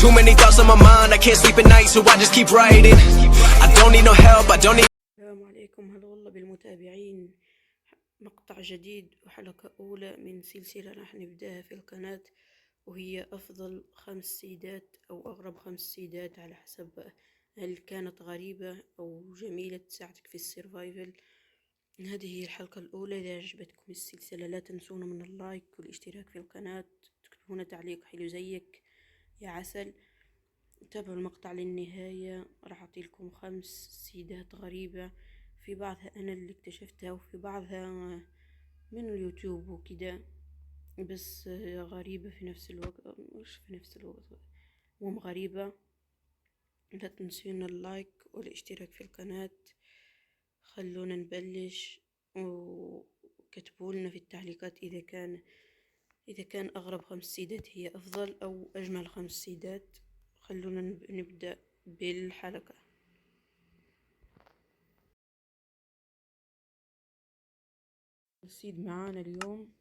Too many thoughts on my mind, I can't sleep at night, so I just keep writing. I don't need no help, I don't need. السلام عليكم، هلا والله بالمتابعين. مقطع جديد وحلقة أولى من سلسلة راح نبداها في القناة، وهي أفضل 5 سيدات أو أغرب 5 سيدات على حسب هل كانت غريبة أو جميلة تساعدك في السيرفايفل. هذه هي الحلقة الأولى. إذا عجبتكم السلسلة لا تنسونا من اللايك والاشتراك في القناة، تكتبون تعليق حلو زيك يا عسل. تابعوا المقطع للنهاية، راح أعطيلكم 5 سيدات غريبة، في بعضها أنا اللي اكتشفتها وفي بعضها من اليوتيوب وكده، بس غريبة في نفس الوقت، مش في نفس الوقت، مهم غريبة. لا تنسون اللايك والاشتراك في القناة. خلونا نبلش، وكتبوا لنا في التعليقات إذا كان أغرب 5 سيدات هي أفضل أو أجمل 5 سيدات. خلونا نبدأ بالحلقة. السيد معانا اليوم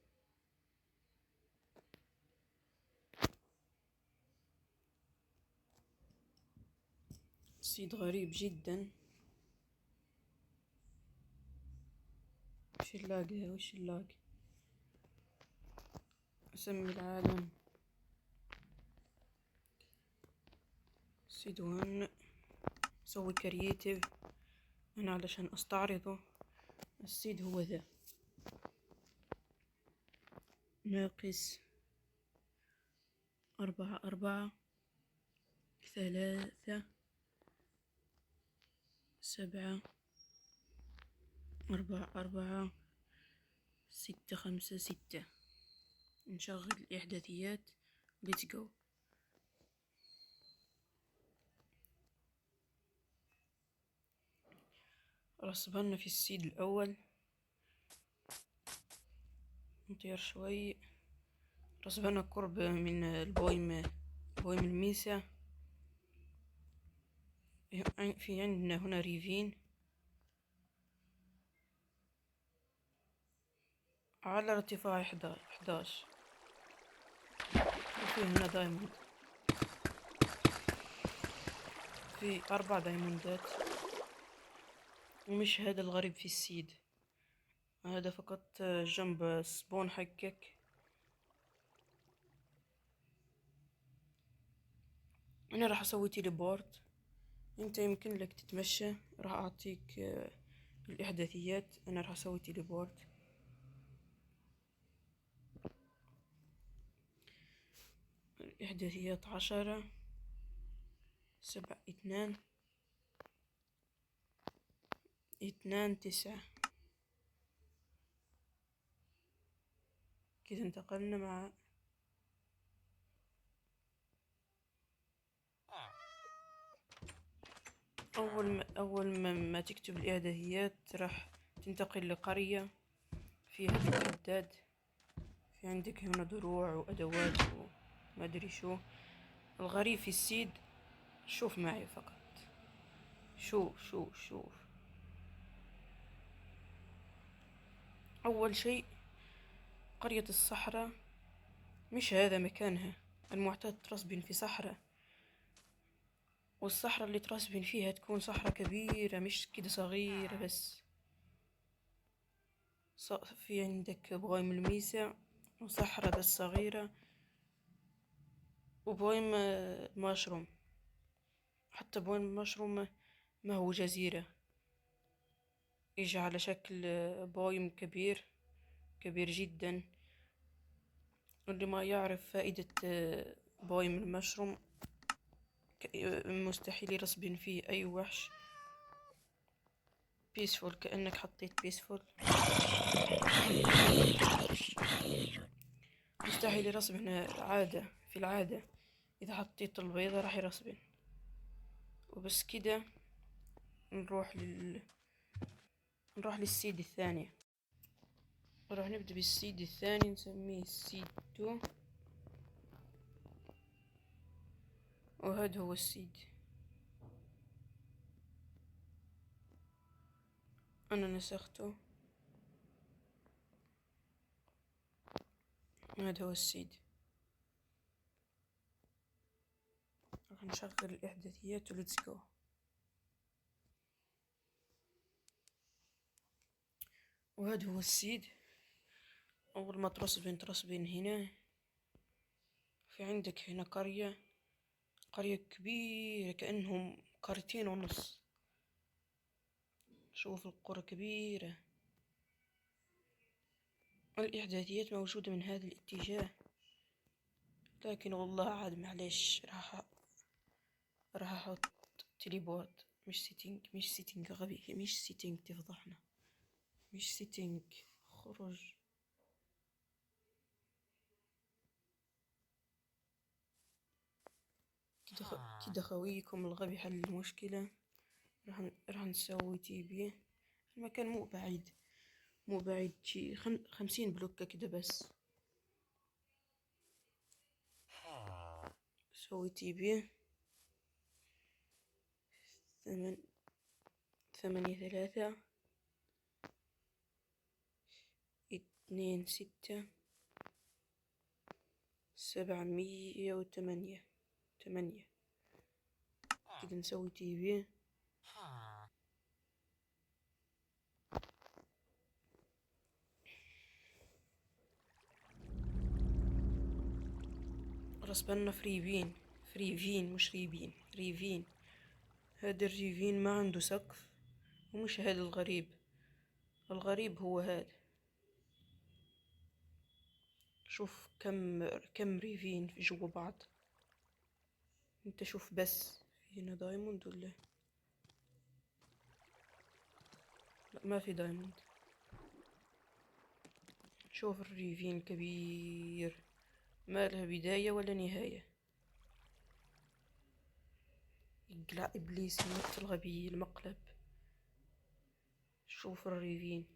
سيد غريب جدا. وش نلاقي وش نلاقي؟ أسمي العالم سيد وان. سوي كرييتيف أنا علشان أستعرضه. السيد هو ذا، ناقص 4 4 3 7 4 4 6 5 6. نشغل الإحداثيات. Let's go. رسبنا في السيد الأول، نطير شوي. رسبنا قرب من بويم الميسا. في عندنا هنا ريفين على ارتفاع 11. وفي هنا دايموند، في 4 دايموندات. ومش هذا الغريب في السيد، هذا فقط جنب سبون حقك. انا راح اسوي تيليبورت، انت يمكن لك تتمشى. راح اعطيك الاحداثيات. انا راح اسوي تيليبورت. الاحداثيات 10 7 2 9. كذا انتقلنا مع أول ما تكتب الإعداديات راح تنتقل لقرية فيها الحداد. في عندك هنا دروع وأدوات وما أدري شو. الغريب في السيد، شوف معي فقط، شوف. أول شيء قرية الصحراء، مش هذا مكانها المعتاد ترسبن في صحراء. والصحراء اللي ترسبن فيها تكون صحراء كبيرة، مش كده صغيرة بس. في عندك بويم الميسا وصحراء بس صغيرة، وبويم مشروم. حتى بويم مشروم ما هو جزيرة، يجي على شكل بويم كبير جدا. واللي ما يعرف فائدة بويم المشروم، مستحيل يرسبن فيه أي وحش. بيسفول، كأنك حطيت بيسفول. مستحيل يرسبن في العادة إذا حطيت البيضة راح يرسبن. وبس كده نروح للسيد الثاني. نروح نبدأ بالسيد الثاني، نسميه السيد 2. وهذا هو السيد. أنا نسخته. هذا هو السيد. راح نشغل الإحداثيات وليتس جو. وهذا هو السيد. أول ما ترسبين هنا، في عندك هنا قرية كبيرة كأنهم قريتين ونص. شوف القرى كبيرة. الإعداديات موجودة من هذا الاتجاه، لكن والله عاد معليش راح أحط تليبورت، مش سيتنج غبي، مش سيتنج تفضحنا، مش سيتنج. خرج. كده خويكم الغبي حل المشكلة. راح نسوي تيبي. المكان مو بعيد شي 50 بلوكة كده بس. سوي تيبي 8 3 2 6 708 8. كده نسوي تيبي. رسبنا فريفين مش ريفين. هذا الريفين ما عنده سقف، ومش هذا الغريب هو هذا. شوف كم ريفين في جوا بعض. انت شوف بس، هنا دايموند ولا لا؟ ما في دايموند. شوف الريفين كبير، ما لها بداية ولا نهاية. يقلع إبليس النفط الغبي المقلب. شوف الريفين.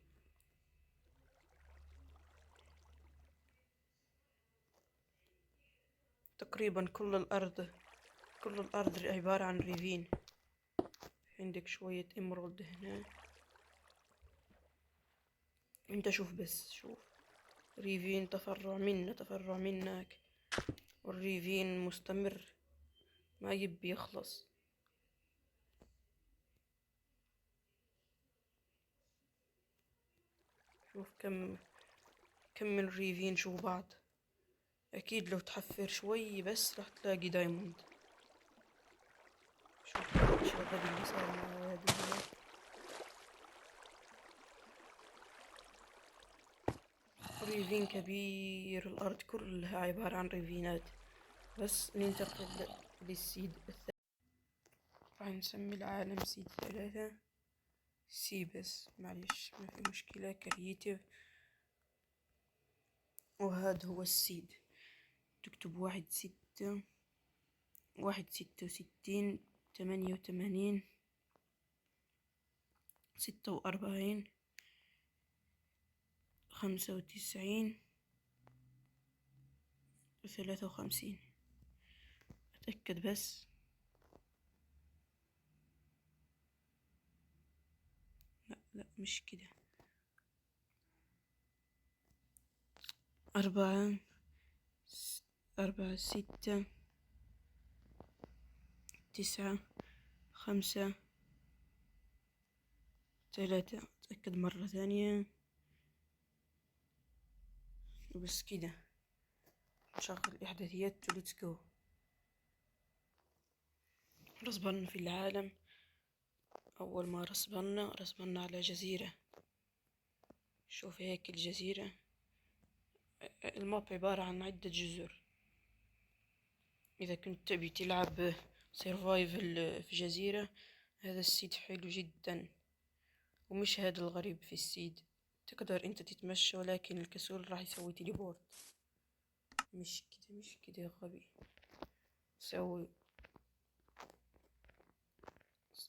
تقريبا كل الأرض عبارة عن ريفين. عندك شوية إمرالد هنا. انت شوف بس، شوف ريفين تفرع منك، والريفين مستمر ما يبي يخلص. شوف كم من ريفين شو بعض. اكيد لو تحفر شوي بس راح تلاقي دايموند. شوف ايش الغبي اللي صار مع هذا. ريفين كبير، الارض كلها عبارة عن ريفينات. بس ننتقل للسيد الثالث. راح نسمي العالم سيد 3. سي بس معلش ما في مشكلة، كرييتيف. وهذا هو السيد. تكتب 1 6 8 46 95 53. أتأكد بس. لا مش كده. 4 6 9 5 3. أتأكد مرة ثانية بس كده. نشغل الإحداثيات وليتس جو. رسبنا في العالم. أول ما رسبنا على جزيرة. شوف هيك الجزيرة. الماب عبارة عن عدة جزر. إذا كنت تبي تلعب سيرفايفل في جزيرة، هذا السيد حلو جدا. ومش هذا الغريب في السيد. تقدر انت تتمشى، ولكن الكسول راح يسوي تليبورت. مش كده يا غبي. سوي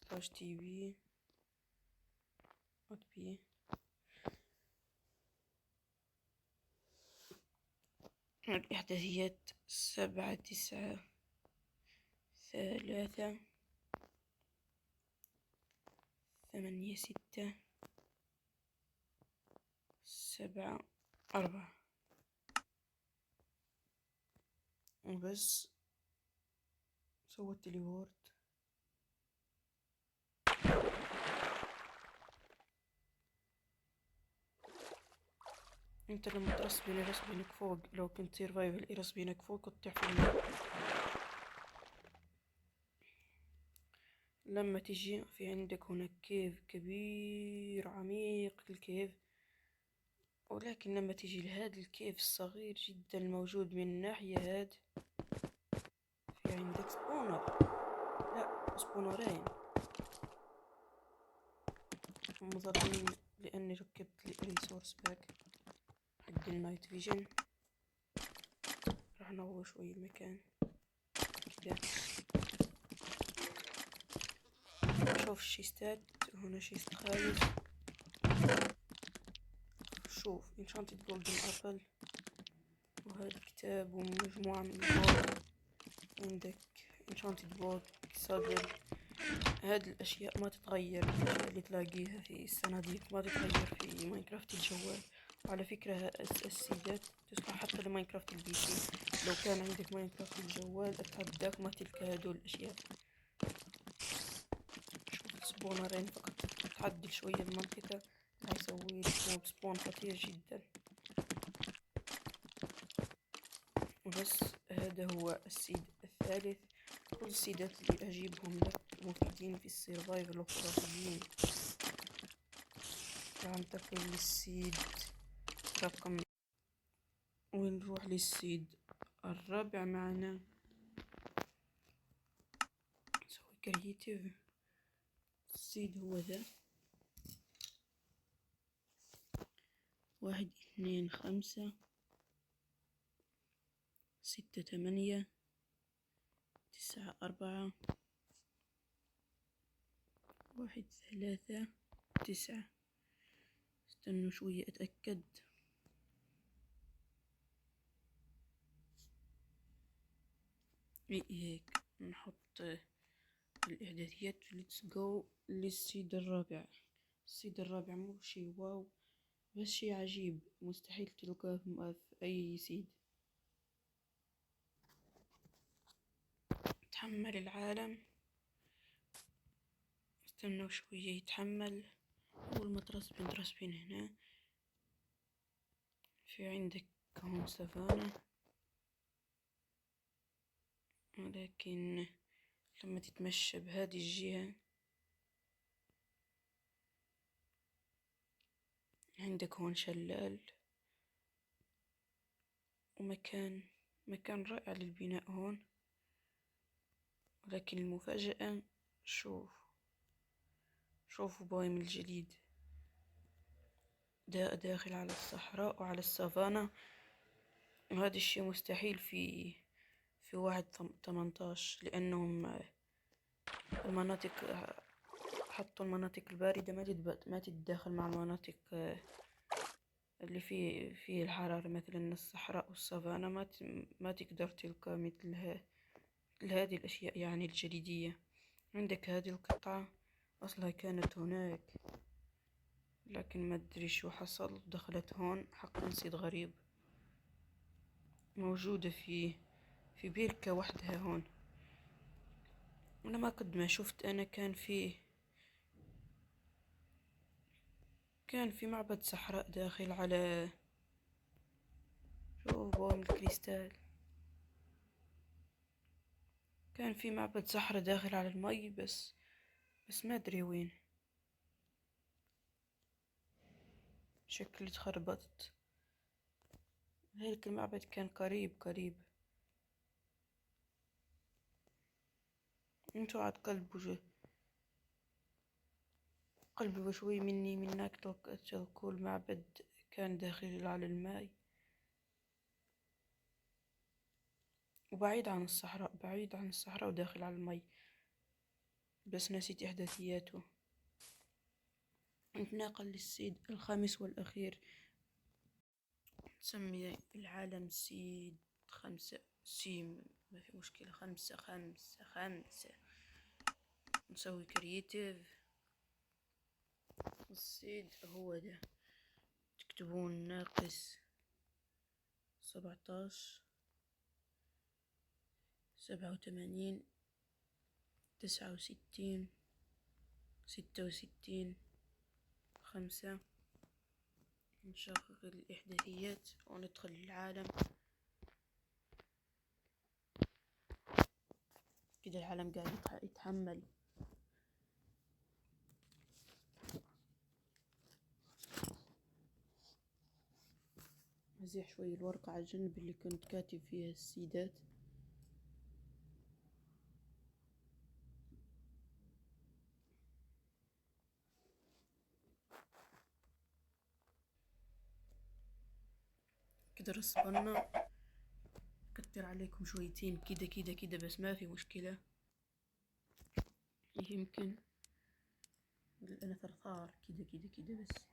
/tv .b. الإحداثيات 7 9 3 8 6 7 4. وبس سوى تليبورت. انت لما ترسبين يرسبينك فوق، لو كنت سيرفايفل يرسبينك فوق وتطيح في الماء. لما تجي في عندك هناك كيف كبير عميق الكيف، ولكن لما تجي لهذا الكيف الصغير جدا الموجود من الناحية هاد، في عندك سبونر، لا سبونرين مظلين، لأني ركبت الريسورس باك حق النايت فيجن. راح نضوي شوي المكان كده. شوف الشيستات، هنا شيست خايس. شوف انشانتد جولدن ابل، وهذا كتاب ومجموعة من البوك. عندك انشانتد بوك، صدر. هذه الاشياء ما تتغير، الاشياء اللي تلاقيها في الصناديق ما تتغير في ماينكرافت الجوال. وعلى فكرة السيدات تصلح حتى لماينكرافت البي سي. لو كان عندك ماينكرافت الجوال اتحداك ما تلقى هدول الاشياء. شوف السبونرين فقط تعدل شوية المنطقة راح يسوي لك سبون خطير جدا. وبس هذا هو السيد الثالث. كل السيدات اللي أجيبهم لك مفيدين في السيرفايفل وخرافيين. ننتقل للسيد رقم، ونروح للسيد الرابع معنا. نسوي كرييتيف. السيد هو ذا 1 2 5 6 8 9 4 1 3 9. استنوا شوية اتأكد. هيك نحط الإعداديات. ليتس جو للسيد الرابع. السيد الرابع مو شي واو، بس شي عجيب مستحيل تلقاه في أي سيد. تحمل العالم. استنوا شوية يتحمل. أول ما ترسبين هنا، في عندك هون سافانا، ولكن لما تتمشى بهذه الجهة عندك هون شلال، ومكان رائع للبناء هون. ولكن المفاجأة، شوفوا بايم الجليد داخل على الصحراء وعلى السافانا. وهذا الشيء مستحيل في 1.18، لأنهم المناطق حطوا المناطق الباردة ما تتداخل مع المناطق اللي في الحرارة، مثلا الصحراء والسافانا ما تقدر تلقى مثل هذه الأشياء يعني الجليدية. عندك هذه القطعة أصلها كانت هناك، لكن ما أدري شو حصل دخلت هون. حقا سيد غريب، موجودة في بيركة وحدها هون. ولما قد ما شفت أنا كان في معبد صحراء داخل على، شوف بوم الكريستال، كان في معبد صحراء داخل على المي، بس ما أدري وين. شكلي تخربطت. هيك المعبد كان قريب. انتو عاد قلبوا شوي مني منك تلقوا المعبد كان داخل على الماء، وبعيد عن الصحراء وداخل على المي، بس نسيت إحداثياته. نتناقل للسيد الخامس والأخير. نسمي العالم سيد 5 سيم، ما في مشكلة. 5. نسوي كرييتيف. السيد هو ده، تكتبون ناقص 17 87 69، 66، 5. نشغل الإحداثيات وندخل العالم. كده العالم قاعد يتحمل. أزيح شوي الورقة على الجنب اللي كنت كاتب فيها السيدات. كده رسبنا. كتر عليكم شويتين كده كده كده، بس ما في مشكلة. يمكن أنا ثرثار كده كده كده بس.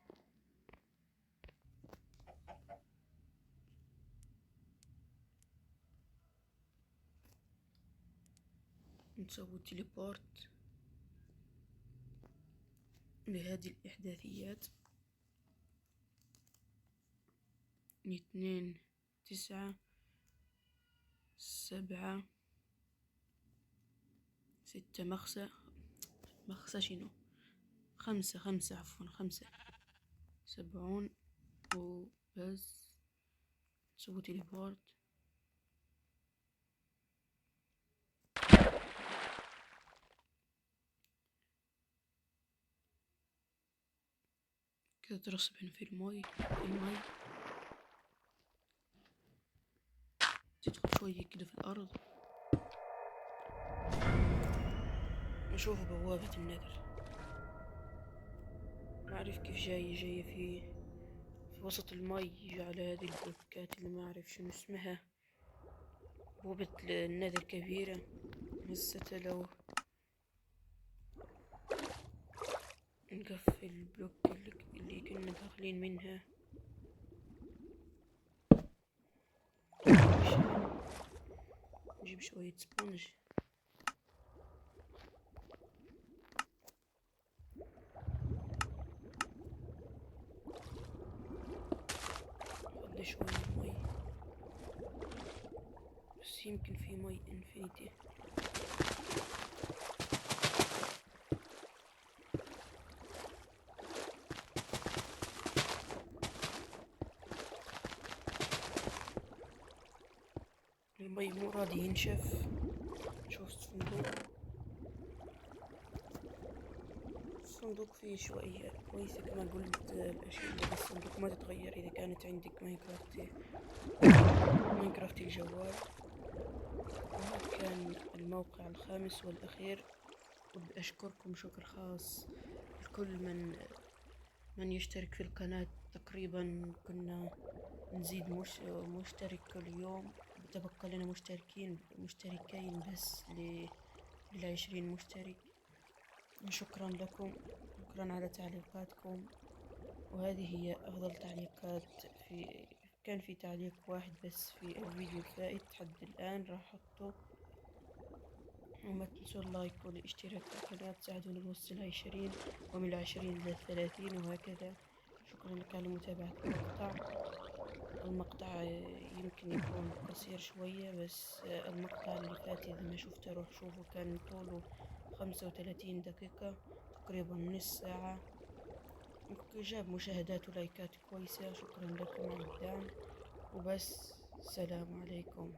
نسوي تليبورت لهذه الإحداثيات. 2، 9، 7، 6. مخسة شنو؟ 5 عفوا 5. 70 وبس. نسوي تليبورت. كده ترسبن في المي. تدخل شوية كده في الأرض. نشوف بوابة النذر. ما أعرف كيف جاية في وسط المي، على هذه البلوكات اللي ما أعرف شنو اسمها. بوابة النذر كبيرة. هسه لو نقفل البلوك اللي كنا داخلين منها. نجيب شوية سبونج. نفضي شوية مي، بس يمكن في مي انفينيتي. المي مو راضي ينشف. نشوف الصندوق فيه شوية كويسة. كما قلت الأشياء اللي بالصندوق ما تتغير إذا كانت عندك ماينكرافت الجوال. وهذا كان الموقع الخامس والأخير. ودي أشكركم شكر خاص لكل من يشترك في القناة. تقريبا كنا نزيد مشترك كل يوم. تبقى لنا مشتركين بس ل20 مشترك. شكرا لكم، شكرا على تعليقاتكم. وهذه هي أفضل تعليقات. كان في تعليق واحد بس في الفيديو الفائت حد الآن راح أحطه. وما تنسوا اللايك والاشتراك في القناة، تساعدوني نوصل 20 ومن 20 إلى 30 وهكذا. شكرا لك على متابعة المقطع يمكن يكون قصير شوية، بس المقطع اللي فات إذا ما شفته روح شوفه. كان طوله 35 دقيقة، تقريبا نص ساعة. جاب مشاهدات ولايكات كويسة. شكرا لكم على الدعم وبس. السلام عليكم.